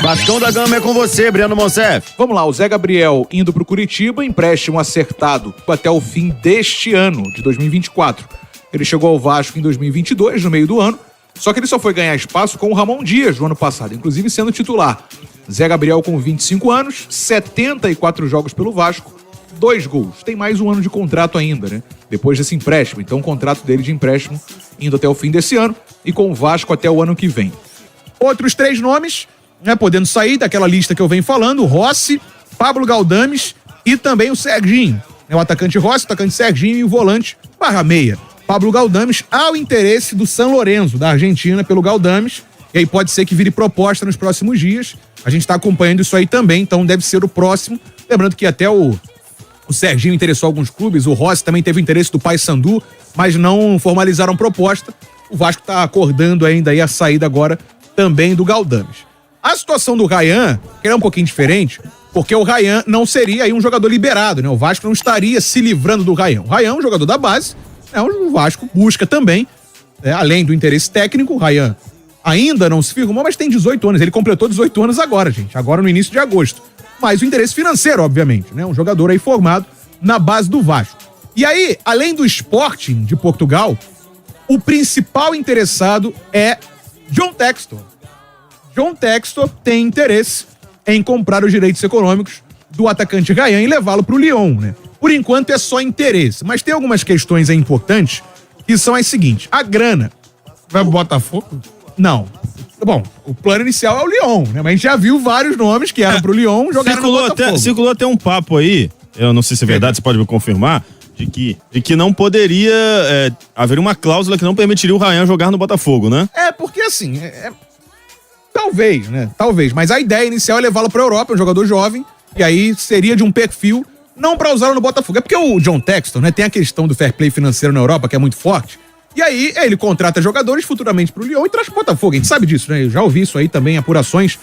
Vascão da Gama é com você, Breno Monsef. Vamos lá, o Zé Gabriel indo pro Curitiba, empréstimo acertado até o fim deste ano, de 2024. Ele chegou ao Vasco em 2022, no meio do ano, só que ele só foi ganhar espaço com o Ramon Dias no ano passado, inclusive sendo titular. Zé Gabriel com 25 anos, 74 jogos pelo Vasco, 2 gols. Tem mais um ano de contrato ainda, né? Depois desse empréstimo. Então o contrato dele de empréstimo indo até o fim desse ano e com o Vasco até o ano que vem. Outros 3 nomes, né, podendo sair daquela lista que eu venho falando: Rossi, Pablo Galdames e também o Serginho. O atacante Rossi, o atacante Serginho e o volante /meia. Pablo Galdames, ao interesse do San Lorenzo, da Argentina, pelo Galdames. E aí pode ser que vire proposta nos próximos dias. A gente está acompanhando isso aí também, então deve ser o próximo. Lembrando que até o Serginho interessou alguns clubes, o Rossi também teve interesse do Paysandu, mas não formalizaram proposta. O Vasco está acordando ainda aí a saída agora também do Galdames. A situação do Ryan, que é um pouquinho diferente, porque o Ryan não seria aí um jogador liberado, né? O Vasco não estaria se livrando do Ryan. O Ryan é um jogador da base, né? O Vasco busca também, além do interesse técnico. O Ryan ainda não se firmou, mas tem 18 anos. Ele completou 18 anos agora, gente. Agora no início de agosto. Mas o interesse financeiro, obviamente, né? Um jogador aí formado na base do Vasco. E aí, além do Sporting de Portugal, o principal interessado é John Textor. John Textor tem interesse em comprar os direitos econômicos do atacante Ryan e levá-lo para o Lyon, né? Por enquanto é só interesse, mas tem algumas questões aí importantes que são as seguintes. A grana. Vai pro Botafogo? Não. Bom, o plano inicial é o Lyon, né? Mas a gente já viu vários nomes que eram pro Lyon jogaram no Botafogo. Circulou até um papo aí, eu não sei se é verdade, você pode me confirmar, de que não poderia haver uma cláusula que não permitiria o Ryan jogar no Botafogo, né? Porque assim, talvez, né? Talvez, mas a ideia inicial é levá-lo pra Europa, é um jogador jovem, e aí seria de um perfil não pra usá-lo no Botafogo. É porque o John Textor, né, tem a questão do fair play financeiro na Europa, que é muito forte, e aí ele contrata jogadores futuramente pro Lyon e traz pro Botafogo. A gente sabe disso, né? Eu já ouvi isso aí também, apurações,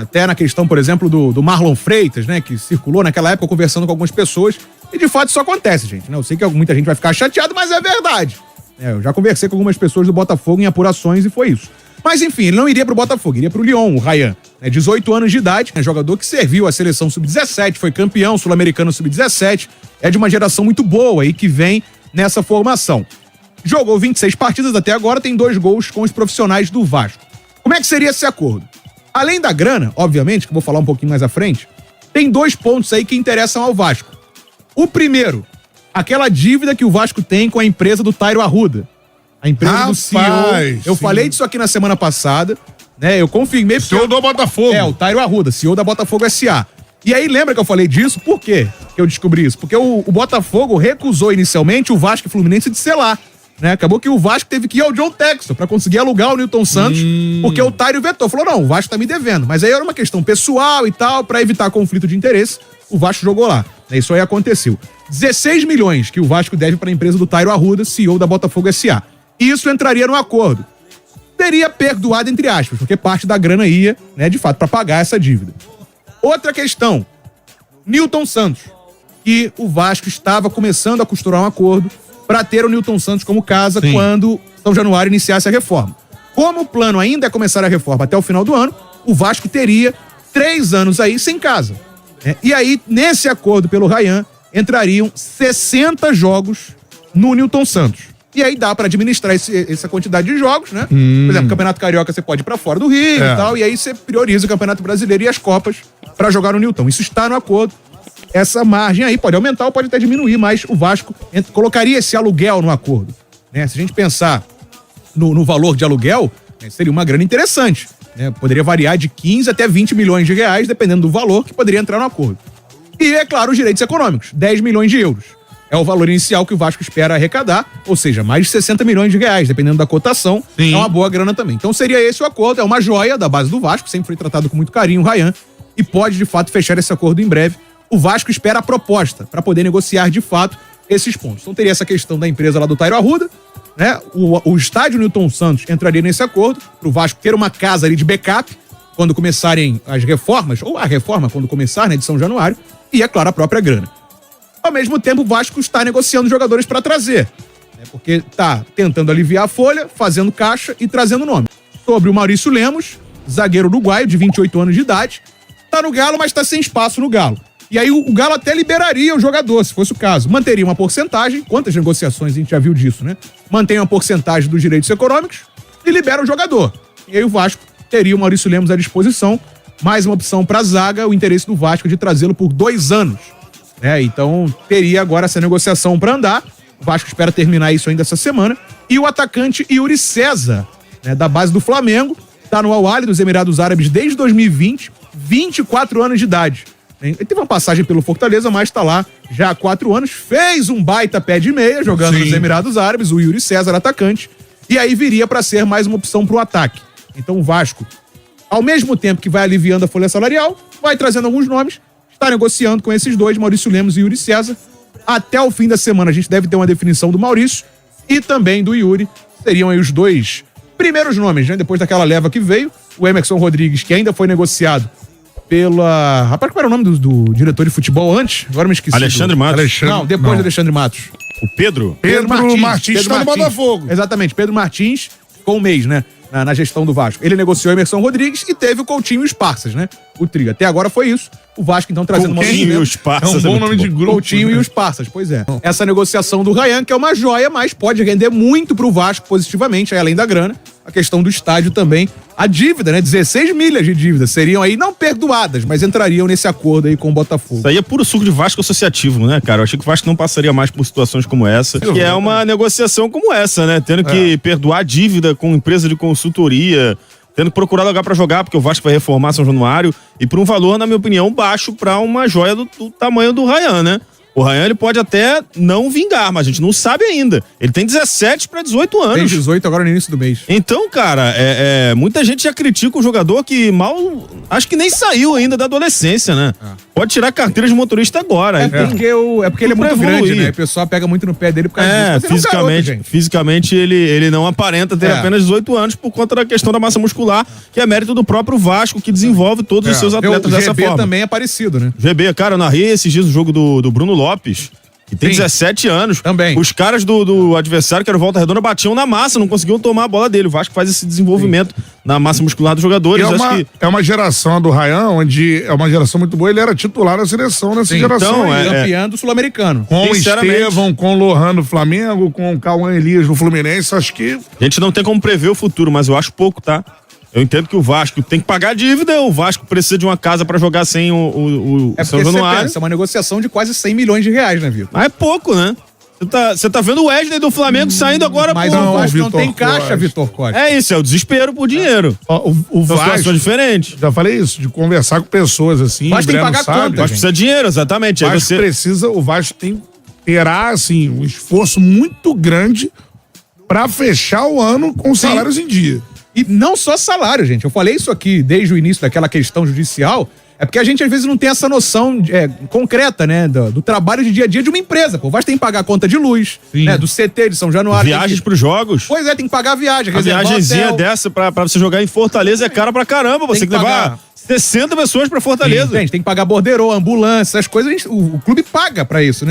até na questão, por exemplo, do Marlon Freitas, né? Que circulou naquela época conversando com algumas pessoas. E de fato isso acontece, gente, né? Eu sei que muita gente vai ficar chateado, mas é verdade. Eu já conversei com algumas pessoas do Botafogo em apurações e foi isso. Mas enfim, ele não iria pro Botafogo, iria pro Lyon, o Ryan. 18 anos de idade, jogador que serviu à seleção sub-17, foi campeão sul-americano sub-17, é de uma geração muito boa aí que vem nessa formação. Jogou 26 partidas até agora, tem 2 gols com os profissionais do Vasco. Como é que seria esse acordo? Além da grana, obviamente, que eu vou falar um pouquinho mais à frente, tem 2 pontos aí que interessam ao Vasco. O primeiro, aquela dívida que o Vasco tem com a empresa do Tairo Arruda. A empresa do CEO. Eu falei disso aqui na semana passada, né? Eu confirmei. CEO do Botafogo. O Tairo Arruda, CEO da Botafogo S.A. E aí, lembra que eu falei disso? Por quê que eu descobri isso? Porque o Botafogo recusou inicialmente o Vasco e Fluminense de selar. Né? Acabou que o Vasco teve que ir ao John Textor pra conseguir alugar o Newton Santos, porque o Tário vetou. Falou, não, o Vasco tá me devendo. Mas aí era uma questão pessoal e tal, pra evitar conflito de interesse, o Vasco jogou lá. Isso aí aconteceu. 16 milhões que o Vasco deve pra empresa do Tairo Arruda, CEO da Botafogo S.A. Isso entraria no acordo. Teria perdoado, entre aspas, porque parte da grana ia, né, de fato, pra pagar essa dívida. Outra questão, Newton Santos, que o Vasco estava começando a costurar um acordo para ter o Newton Santos como casa quando São Januário iniciasse a reforma. Como o plano ainda é começar a reforma até o final do ano, o Vasco teria 3 anos aí sem casa. E aí, nesse acordo pelo Ryan, entrariam 60 jogos no Newton Santos. E aí dá para administrar essa quantidade de jogos, né? Por exemplo, Campeonato Carioca você pode ir pra fora do Rio e tal, e aí você prioriza o Campeonato Brasileiro e as Copas para jogar no Newton. Isso está no acordo. Essa margem aí pode aumentar ou pode até diminuir, mas o Vasco colocaria esse aluguel no acordo. Se a gente pensar no valor de aluguel, seria uma grana interessante. Poderia variar de 15 até 20 milhões de reais, dependendo do valor que poderia entrar no acordo. E, é claro, os direitos econômicos, 10 milhões de euros. É o valor inicial que o Vasco espera arrecadar, ou seja, mais de 60 milhões de reais, dependendo da cotação. É uma boa grana também. Então seria esse o acordo, é uma joia da base do Vasco, sempre foi tratado com muito carinho o Ryan, e pode, de fato, fechar esse acordo em breve. O Vasco espera a proposta para poder negociar, de fato, esses pontos. Então teria essa questão da empresa lá do Tairo Arruda, né? O estádio Newton Santos entraria nesse acordo, para o Vasco ter uma casa ali de backup, quando começarem as reformas, ou a reforma quando começar, né, de São Januário, e, é claro, a própria grana. Ao mesmo tempo, o Vasco está negociando jogadores para trazer, né, porque está tentando aliviar a folha, fazendo caixa e trazendo nome. Sobre o Maurício Lemos, zagueiro uruguaio de 28 anos de idade. Tá no Galo, mas tá sem espaço no Galo. E aí o Galo até liberaria o jogador, se fosse o caso. Manteria uma porcentagem, quantas negociações a gente já viu disso, né? Mantém uma porcentagem dos direitos econômicos e libera o jogador. E aí o Vasco teria o Maurício Lemos à disposição, mais uma opção pra zaga, o interesse do Vasco de trazê-lo por 2 anos. Então teria agora essa negociação pra andar. O Vasco espera terminar isso ainda essa semana. E o atacante Yuri César, da base do Flamengo, tá no Al-Ahly dos Emirados Árabes desde 2020, 24 anos de idade. Ele teve uma passagem pelo Fortaleza, mas tá lá já há 4 anos. Fez um baita pé de meia jogando nos Emirados Árabes, o Yuri César, atacante. E aí viria pra ser mais uma opção pro ataque. Então o Vasco, ao mesmo tempo que vai aliviando a folha salarial, vai trazendo alguns nomes, está negociando com esses dois, Maurício Lemos e Yuri César. Até o fim da semana a gente deve ter uma definição do Maurício e também do Yuri. Seriam aí os 2 primeiros nomes, depois daquela leva que veio. O Emerson Rodrigues, que ainda foi negociado pela... Rapaz, qual era o nome do diretor de futebol antes? Agora me esqueci. Alexandre Matos. Não, depois do Alexandre Matos. O Pedro Martins está no Botafogo. Exatamente, Pedro Martins ficou um mês, na gestão do Vasco. Ele negociou Emerson Rodrigues e teve o Coutinho e os Parças, o trio. Até agora foi isso. O Vasco, então, trazendo uma... Coutinho e os Parças. É um bom nome de grupo. Coutinho e os Parças, pois é. Essa negociação do Ryan, que é uma joia, mas pode render muito pro Vasco positivamente, aí, além da grana. A questão do estádio também. A dívida, 16 milhas de dívida. Seriam aí não perdoadas, mas entrariam nesse acordo aí com o Botafogo. Isso aí é puro suco de Vasco associativo, cara? Eu achei que o Vasco não passaria mais por situações como essa. Que é uma negociação como essa, Tendo que perdoar dívida com empresa de consultoria, tendo que procurar lugar pra jogar, porque o Vasco vai reformar São Januário, e por um valor, na minha opinião, baixo pra uma joia do tamanho do Ryan, O Ryan, ele pode até não vingar, mas a gente não sabe ainda. Ele tem 17 para 18 anos. Tem 18 agora no início do mês. Então, cara, muita gente já critica o jogador que acho que nem saiu ainda da adolescência, Pode tirar a carteira de motorista agora. Porque ele é muito grande, O pessoal pega muito no pé dele por causa disso. Fisicamente ele não aparenta ter apenas 18 anos por conta da questão da massa muscular, que é mérito do próprio Vasco, que desenvolve todos os seus atletas dessa forma. O GB também é parecido, GB, cara, eu narrei esses dias o jogo do Bruno Lopes, que tem 17 anos. Também. Os caras do adversário, que era o Volta Redonda, batiam na massa, não conseguiam tomar a bola dele. O Vasco faz esse desenvolvimento na massa muscular dos jogadores. É uma geração do Ryan, onde é uma geração muito boa. Ele era titular da seleção nessa geração. Então, campeão do Sul-Americano. Com o Estevão, com o Lohan no Flamengo, com o Cauã Elias no Fluminense, acho que... A gente não tem como prever o futuro, mas eu acho pouco, tá? Eu entendo que o Vasco tem que pagar a dívida, o Vasco precisa de uma casa pra jogar sem o São Januário. É uma negociação de quase 100 milhões de reais, Vitor? Mas é pouco, Você tá vendo o Wesley do Flamengo saindo agora mas o Vasco não tem caixa, Vitor Costa. É isso, é o desespero por dinheiro. O Vasco, situações diferentes. Já falei isso, de conversar com pessoas assim. Mas tem que pagar conta. O Vasco precisa de dinheiro, exatamente. O Vasco terá, assim, um esforço muito grande pra fechar o ano com salários em dia. E não só salário, gente. Eu falei isso aqui desde o início daquela questão judicial. É porque a gente, às vezes, não tem essa noção concreta, do trabalho de dia a dia de uma empresa. O Vasco tem que pagar a conta de luz, do CT de São Januário. Viagens pros jogos. Pois é, tem que pagar a viagem. A viagemzinha dessa pra você jogar em Fortaleza é cara pra caramba. Você tem que levar 60 pessoas pra Fortaleza. Gente, tem que pagar borderô, ambulância, essas coisas. O clube paga pra isso,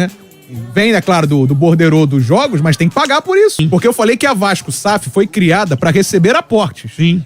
Vem, claro, do borderô dos jogos, mas tem que pagar por isso. Porque eu falei que a Vasco SAF foi criada pra receber aportes. Sim.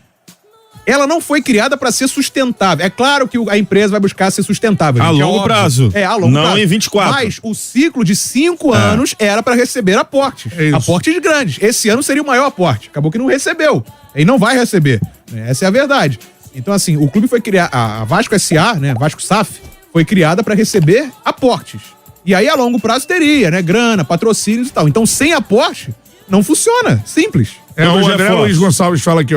Ela não foi criada para ser sustentável. É claro que a empresa vai buscar ser sustentável. A longo prazo. A longo prazo. Não em 24. Mas o ciclo de 5 anos era para receber aportes. Aportes grandes. Esse ano seria o maior aporte. Acabou que não recebeu. E não vai receber. Essa é a verdade. Então, assim, o clube foi criar... A Vasco SA, Vasco SAF, foi criada para receber aportes. E aí, a longo prazo, teria, grana, patrocínios e tal. Então, sem aporte, não funciona. Simples. O André Luiz Gonçalves fala aqui,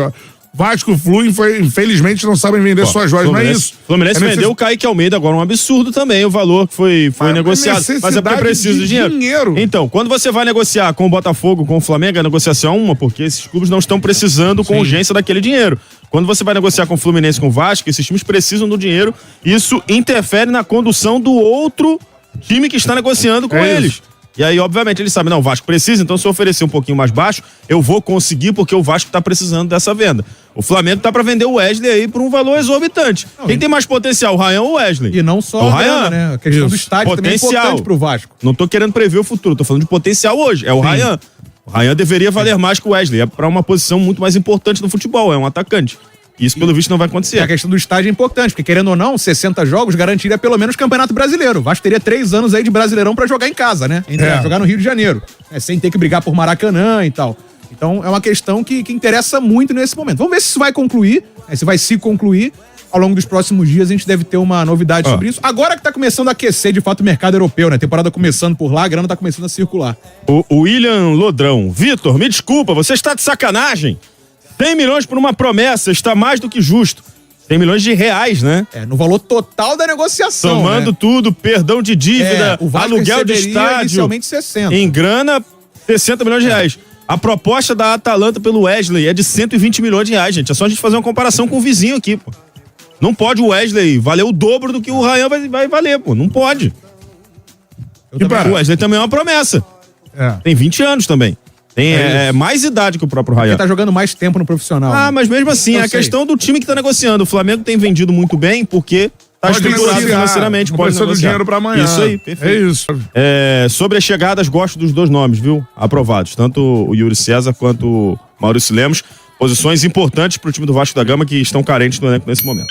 Vasco Flu, infelizmente, não sabem vender suas joias, não é isso? O Fluminense vendeu o Kaique Almeida, agora um absurdo também o valor que foi negociado. Mas é porque precisa de dinheiro. Então, quando você vai negociar com o Botafogo, com o Flamengo, a negociação é uma, porque esses clubes não estão precisando com urgência daquele dinheiro. Quando você vai negociar com o Fluminense, com o Vasco, esses times precisam do dinheiro, isso interfere na condução do outro time que está negociando com eles. E aí, obviamente, eles sabem, não, o Vasco precisa, então se eu oferecer um pouquinho mais baixo, eu vou conseguir, porque o Vasco tá precisando dessa venda. O Flamengo tá pra vender o Wesley aí por um valor exorbitante. Quem tem mais potencial, o Ryan ou o Wesley? E não só o Ryan, A questão do estádio também é importante pro Vasco. Não tô querendo prever o futuro, tô falando de potencial hoje. É o Ryan. O Ryan deveria valer mais que o Wesley. É pra uma posição muito mais importante no futebol, é um atacante. Isso, pelo visto, não vai acontecer. E a questão do estágio é importante, porque querendo ou não, 60 jogos garantiria pelo menos Campeonato Brasileiro. O Vasco teria 3 anos aí de Brasileirão pra jogar em casa, né? Jogar no Rio de Janeiro. Sem ter que brigar por Maracanã e tal. Então é uma questão que interessa muito nesse momento. Vamos ver se isso vai concluir, se vai se concluir. Ao longo dos próximos dias a gente deve ter uma novidade sobre isso. Agora que tá começando a aquecer de fato o mercado europeu, né? Temporada começando por lá, a grana tá começando a circular. O William Lodrão. Vitor, me desculpa, você está de sacanagem. 100 milhões por uma promessa, está mais do que justo. 100 milhões de reais, né? No valor total da negociação. Somando tudo, perdão de dívida, aluguel de estádio. Inicialmente 60. Em grana, 60 milhões de reais. A proposta da Atalanta pelo Wesley é de 120 milhões de reais, gente. É só a gente fazer uma comparação com o vizinho aqui, pô. Não pode o Wesley valer o dobro do que o Ryan vai valer, pô. Não pode. O Wesley também é uma promessa. Tem 20 anos também. Tem mais idade que o próprio Ryan. Ele tá jogando mais tempo no profissional. Mas mesmo assim, é a questão do time que tá negociando. O Flamengo tem vendido muito bem porque tá estruturado financeiramente. Pode negociar. Do dinheiro pra amanhã. Isso aí, perfeito. É isso. Sobre as chegadas, gosto dos dois nomes, viu? Aprovados. Tanto o Yuri César quanto o Maurício Lemos. Posições importantes pro time do Vasco da Gama que estão carentes no elenco nesse momento.